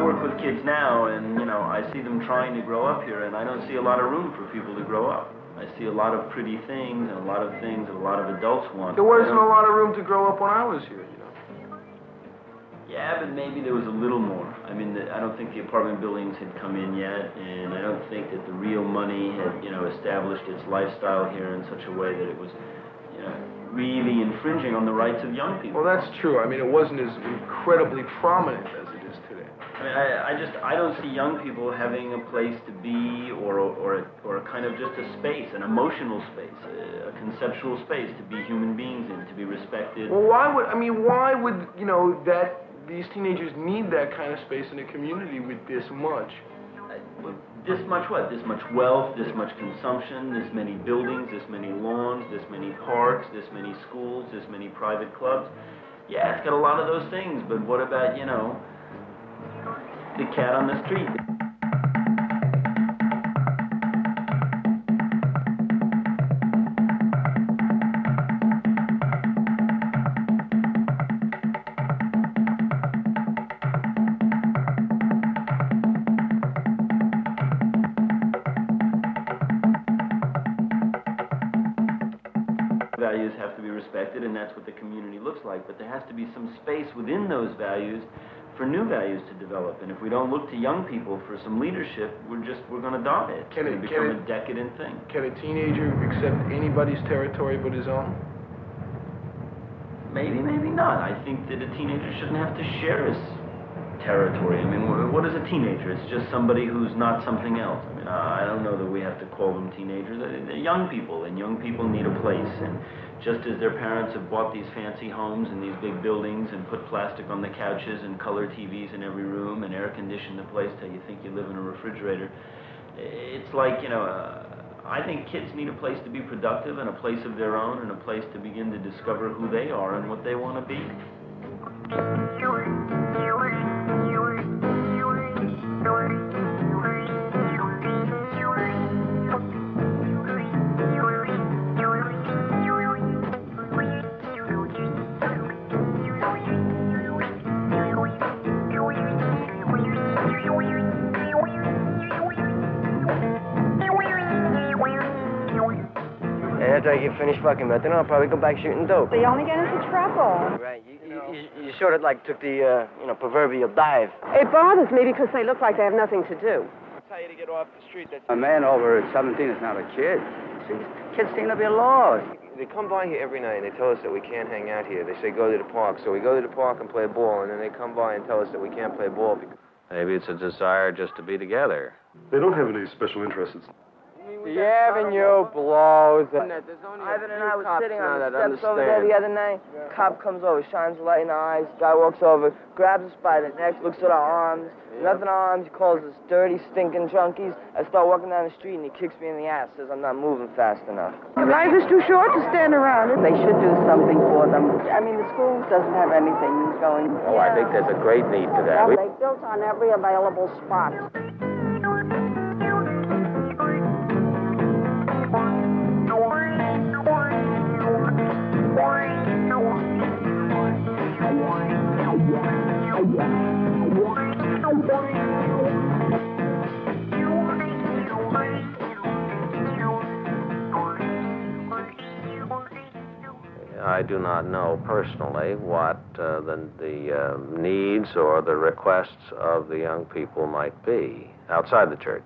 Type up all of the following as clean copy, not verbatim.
work with kids now, and, you know, I see them trying to grow up here, and I don't see a lot of room for people to grow up. I see a lot of pretty things and a lot of things that a lot of adults want. There wasn't a lot of room to grow up when I was here, you know. Yeah, but maybe there was a little more. I mean, I don't think the apartment buildings had come in yet, and I don't think that the real money had, you know, established its lifestyle here in such a way that it was, you know, really infringing on the rights of young people. Well, that's true. I mean, it wasn't as incredibly prominent as it is today. I mean, I don't see young people having a place to be, or a kind of just a space, an emotional space, a conceptual space to be human beings in, to be respected. Well, why would, you know, these teenagers need that kind of space in a community with this much? This much what? This much wealth, this much consumption, this many buildings, this many lawns, this many parks, this many schools, this many private clubs. Yeah, it's got a lot of those things, but what about, you know, the cat on the street? Values have to be respected, and that's what the community looks like, but there has to be some space within those values for new values to develop, and if we don't look to young people for some leadership, we're going to die. It's going to become a decadent thing. Can a teenager accept anybody's territory but his own? Maybe, maybe not. I think that a teenager shouldn't have to share his territory. I mean, what is a teenager? It's just somebody who's not something else. I mean, I don't know that we have to call them teenagers. They're young people, and young people need a place. And just as their parents have bought these fancy homes and these big buildings and put plastic on the couches and color TVs in every room and air condition the place till you think you live in a refrigerator, it's like, you know, I think kids need a place to be productive and a place of their own and a place to begin to discover who they are and what they want to be. After I get finished fucking with, then I'll probably go back shooting dope. They only get into trouble. Right, you sort of like took the, you know, proverbial dive. It bothers me because they look like they have nothing to do. I'll tell you to get off the street. A man over 17 is not a kid. See, kids seem to be lost. They come by here every night and they tell us that we can't hang out here. They say go to the park. So we go to the park and play ball, and then they come by and tell us that we can't play ball because... Maybe it's a desire just to be together. They don't have any special interests. The avenue blows. Ivan and I was sitting on the steps over there the other night. Cop comes over, shines a light in our eyes. Guy walks over, grabs us by the neck, looks at our arms. Nothing arms. He calls us dirty, stinking junkies. I start walking down the street and he kicks me in the ass, says I'm not moving fast enough. Life is too short to stand around. They should do something for them. I mean, the school doesn't have anything going. Oh, I think there's a great need for that. They built on every available spot. I do not know personally what the needs or the requests of the young people might be outside the church.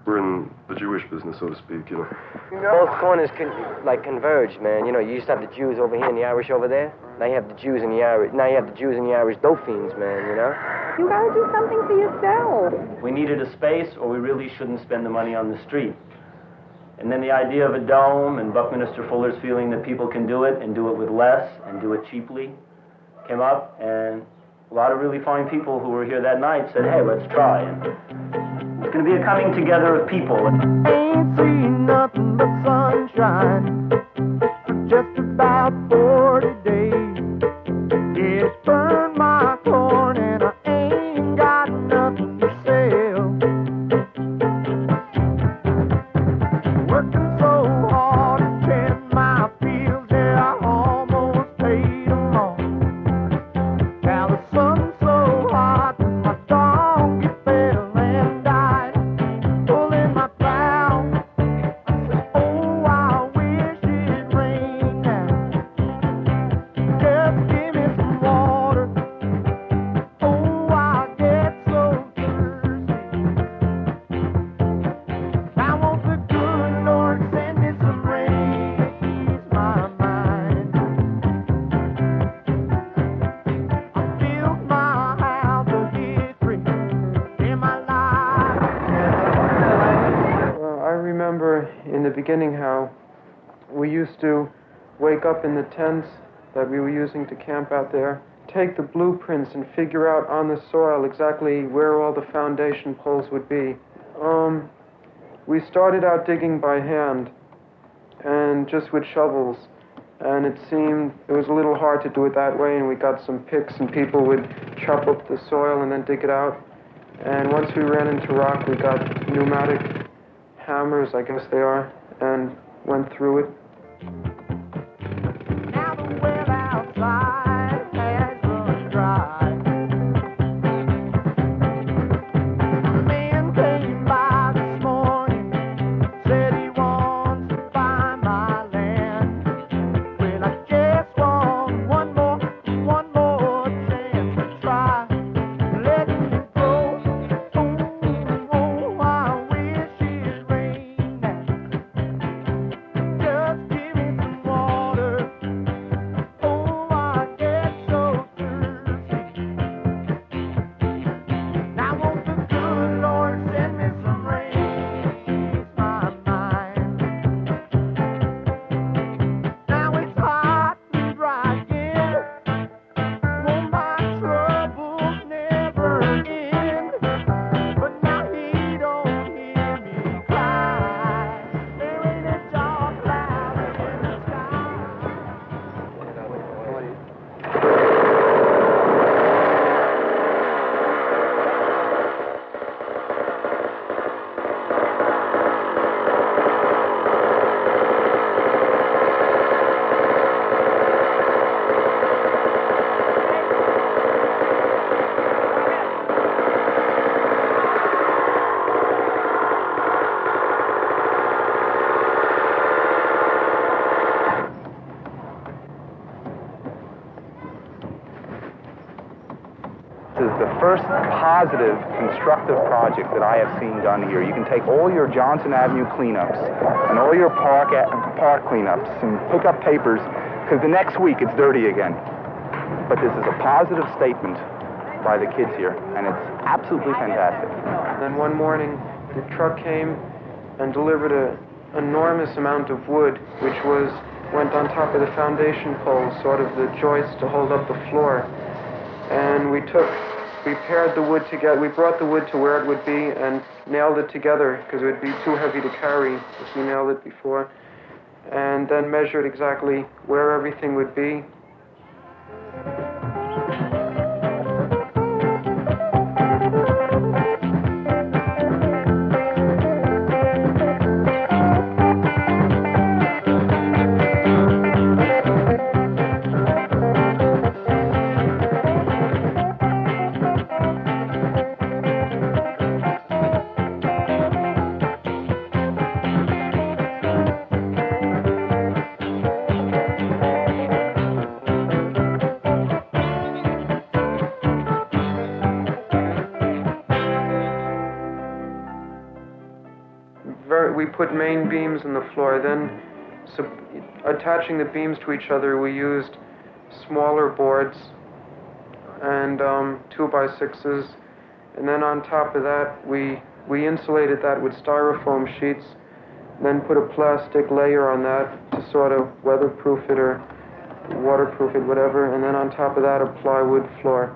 We're in the Jewish business, so to speak, you know. Both corners converge, man. You know, you used to have the Jews over here and the Irish over there. Now you have the Jews and the Irish. Now you have the Jews and the Irish dope fiends, man. You know. You gotta do something for yourself. We needed a space, or we really shouldn't spend the money on the street. And then the idea of a dome and Buckminster Fuller's feeling that people can do it and do it with less and do it cheaply came up, and a lot of really fine people who were here that night said, hey, let's try. And it's going to be a coming together of people. Ain't seen nothing but sunshine for just about 40 days. It burned my corn and I ain't got nothing to sell. Working so hard and tend my fields, yeah, I almost paid them all. Now the sun's so hot, my dog beginning how we used to wake up in the tents that we were using to camp out there, take the blueprints and figure out on the soil exactly where all the foundation poles would be. We started out digging by hand and just with shovels, and it was a little hard to do it that way, and we got some picks and people would chop up the soil and then dig it out. And once we ran into rock, we got pneumatic hammers, I guess they are, and went through it. Now the well outside has run dry. A man came by this morning, said he wants to buy my land. Well, I just want one more chance to try. Letting it go. Oh, I wish it rained now. Just give me some water. Oh, I get so thirsty. Now won't the good Lord send me some rain? Ease my mind. Now it's hot and dry again. Won't my troubles never end? But now he don't hear me cry. There ain't a dark cloud in the sky. This is the first positive, constructive project that I have seen done here. You can take all your Johnson Avenue cleanups and all your park cleanups and pick up papers, because the next week it's dirty again. But this is a positive statement by the kids here, and it's absolutely fantastic. Then one morning, the truck came and delivered an enormous amount of wood, which went on top of the foundation poles, sort of the joists to hold up the floor. And we paired the wood together. We brought the wood to where it would be and nailed it together, because it would be too heavy to carry if we nailed it before. And then measured exactly where everything would be. We put main beams in the floor. Then, attaching the beams to each other, we used smaller boards and 2x6s. And then on top of that, we insulated that with styrofoam sheets. Then put a plastic layer on that to sort of weatherproof it or waterproof it, whatever. And then on top of that, a plywood floor.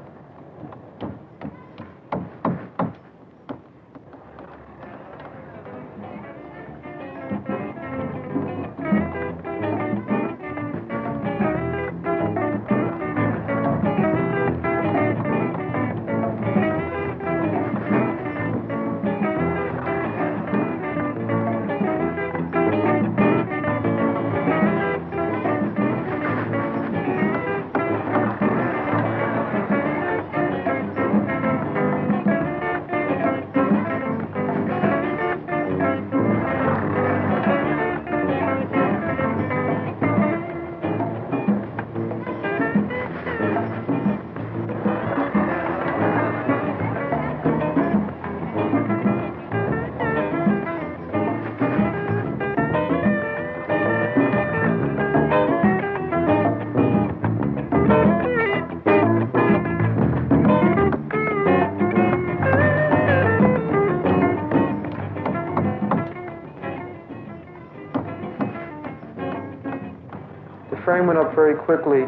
frame went up very quickly,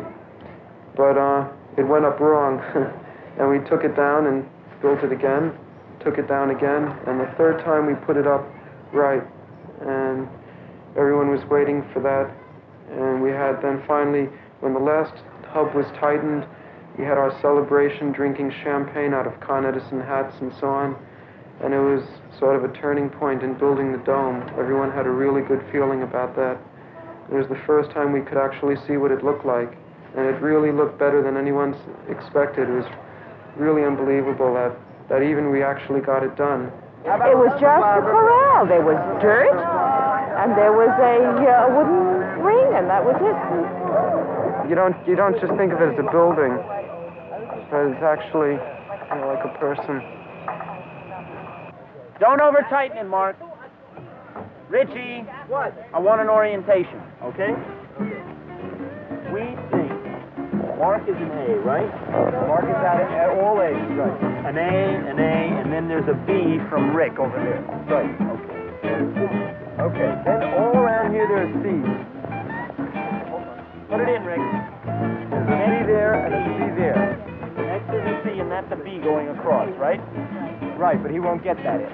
but it went up wrong. And we took it down and built it again, took it down again, and the third time we put it up right. And everyone was waiting for that. And we had then finally, when the last hub was tightened, we had our celebration, drinking champagne out of Con Edison hats and so on. And it was sort of a turning point in building the dome. Everyone had a really good feeling about that. It was the first time we could actually see what it looked like. And it really looked better than anyone expected. It was really unbelievable that even we actually got it done. It was just a corral. There was dirt, and there was a wooden ring, and that was it. You don't just think of it as a building, but it's actually, you know, like a person. Don't over-tighten it, Mark. Richie. What? I want an orientation, okay? We think Mark is an A, right? Mark is at all A's, right. An A, and then there's a B from Rick over there. Right, okay. Okay, then all around here there's C's. Put it in, Rick. There's a B there and a C there. Next is a C, and that's a B going across, right? Right, but he won't get that in.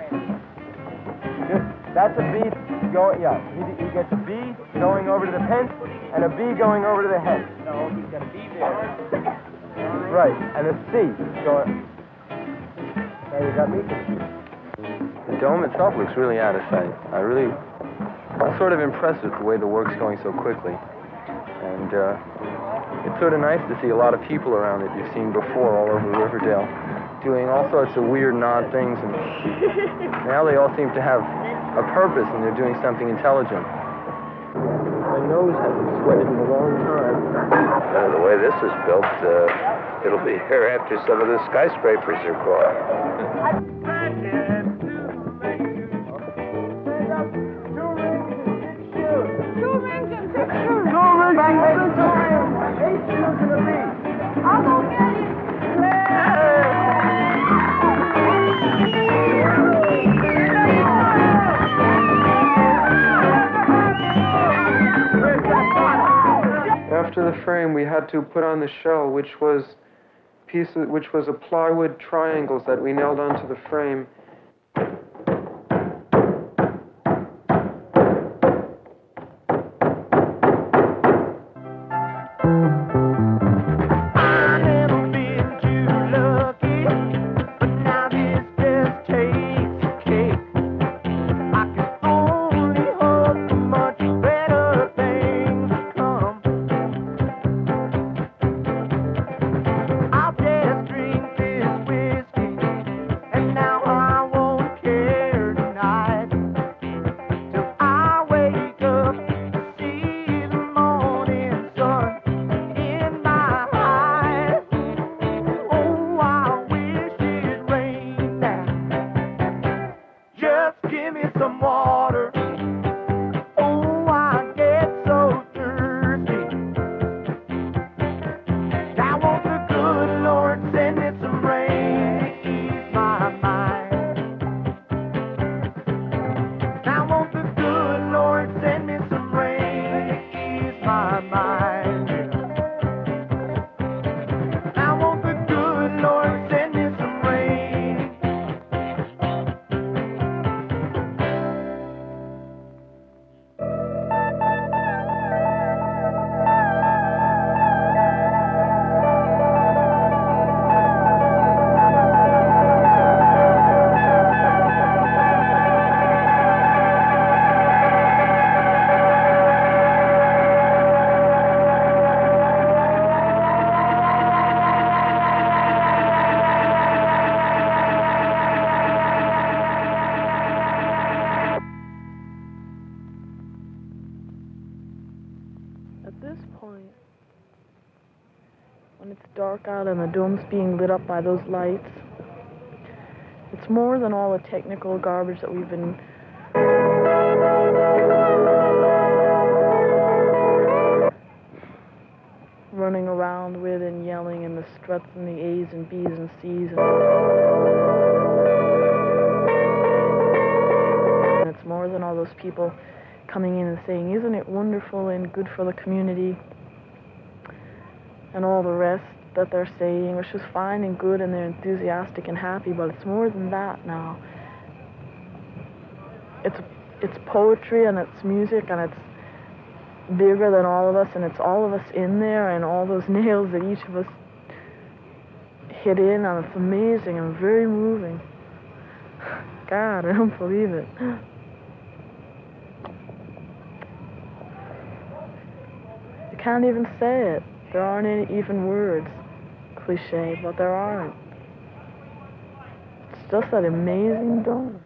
That's a B going, yeah. He gets a B going over to the pent and a B going over to the head. No, he's got a B there. Right, and a C going. Now you got me. The dome itself looks really out of sight. I'm sort of impressed with the way the work's going so quickly. And it's sort of nice to see a lot of people around that you've seen before all over Riverdale doing all sorts of weird and odd things, and now they all seem to have a purpose and they're doing something intelligent. My nose hasn't sweated in a long time. The way this is built, it'll be here after some of the skyscrapers are caught. I'll go get it. After the frame, we had to put on the shell, which was a plywood triangles that we nailed onto the frame. Out and the dome's being lit up by those lights. It's more than all the technical garbage that we've been running around with and yelling, and the struts and the A's and B's and C's. And it's more than all those people coming in and saying, isn't it wonderful and good for the community? and all the rest that they're saying, which is fine and good, and they're enthusiastic and happy, but it's more than that now. It's poetry and it's music and it's bigger than all of us, and it's all of us in there and all those nails that each of us hit in, and it's amazing and very moving. God, I don't believe it. You can't even say it. There aren't any even words. Cliche, but there aren't. It's just that amazing dome.